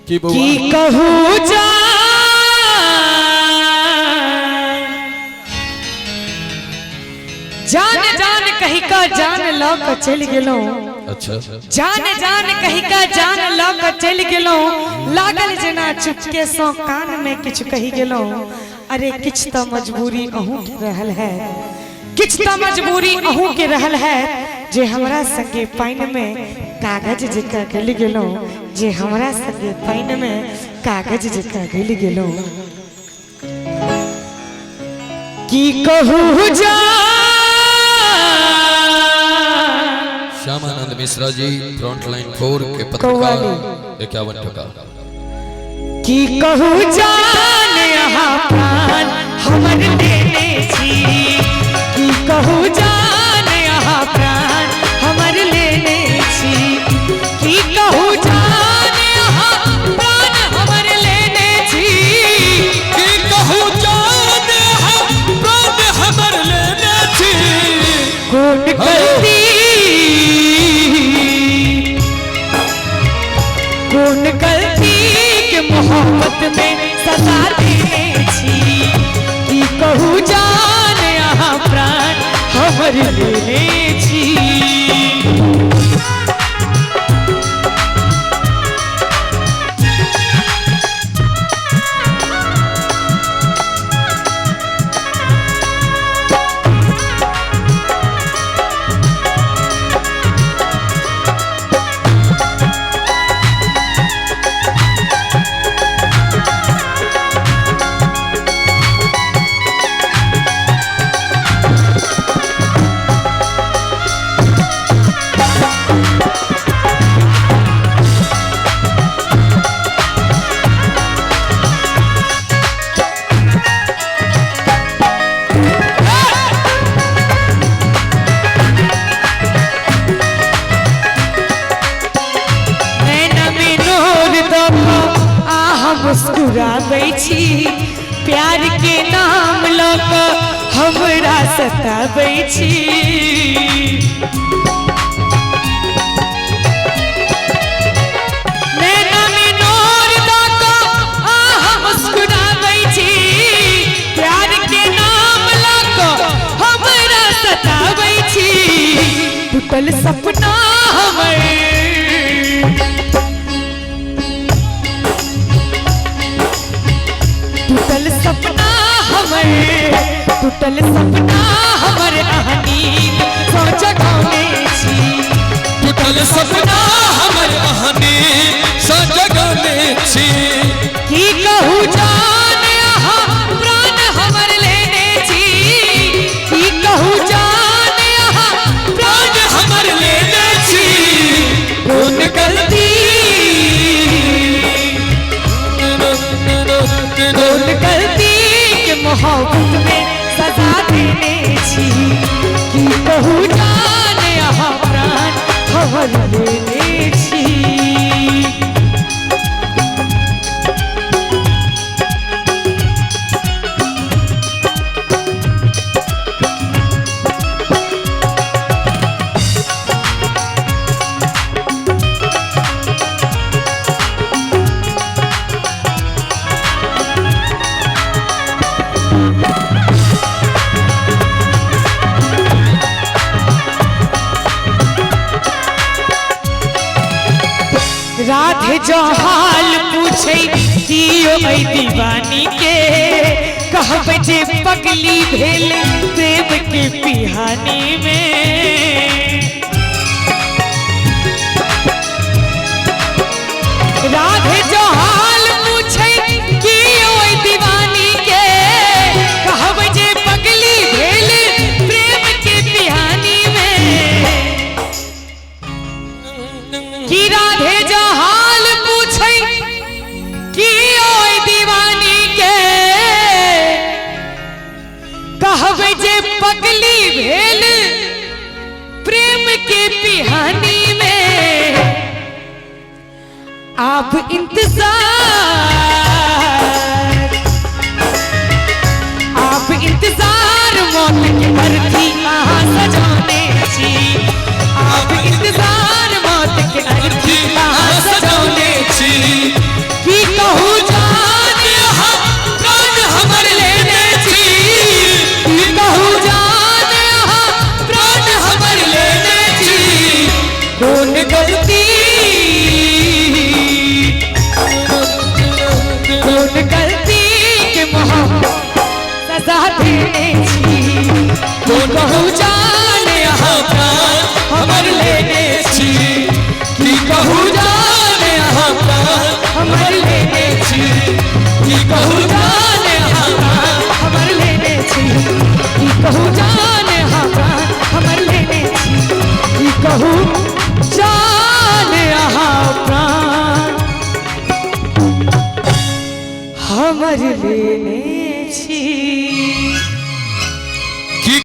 की कहूँ जान जान कही का जान लौक चल गेलो। अच्छा जान जान कही का जान लौक चल गेलो। लागल जना चुपके सो कान में कुछ कही गेलो। अरे किछ तो मजबूरी अहू के रहल है, किछ तो मजबूरी अहू के रहल है। जे हमरा संगे पाइन में कागज जका गल गेलो, जे हमरा संगे पाइन में कागज जका गल गेलो। की कहूँ जा श्यामानंद मिश्रा जी फ्रंटलाइन 4 के पत्रकार 51 टका। की कहूँ जान यहाँ प्राण हमर लेने छी। की कहूँ जान यहाँ प्राण हमर लेने छी। की कहूँ जान यहाँ प्राण हमर लेने छी। की कहूँ जान यहाँ प्राण हमर लेने छी। कौन गलती कौन गलती के मोहब्बत में सजा देने छी। की कहूँ जान यहाँ प्राण हमर लेने छी। मुस्कुराबै छी प्यार के नाम लऽ कऽ हमरा सताबै छी। नैना में नोर दऽ कऽ अहाँ मुस्कुराबै छी प्यार के नाम लऽ कऽ हमरा सताबै छी। टूटल सपना हमर टूटल सपना हमर टूटल सपना हमर अहनी सो जगाने छी। टूटल सपना हमर अहनी सो जगाने छी। की कहूँ जान यहाँ प्राण हमर लेने छी। की कहूँ जान यहाँ प्राण हमर लेने छी। कौन गलती कौन गलती के मोहब्बत में सजा देने छी। की कहूँ जान यहाँ प्राण हमर लेने छी। राधे जो हाल पूछे दियो ऐ दीवानी के। कहबै जे पगली भेल प्रेम के पिहानी में। राधे जो हाल पूछे दियो ऐ दीवानी के। कहबै जे पगली भेल प्रेम के पिहानी में। की राधे जो हाल पूछे कि ओए दीवानी के। कहबै जे पगली भेल प्रेम के पिहानी में। आप इन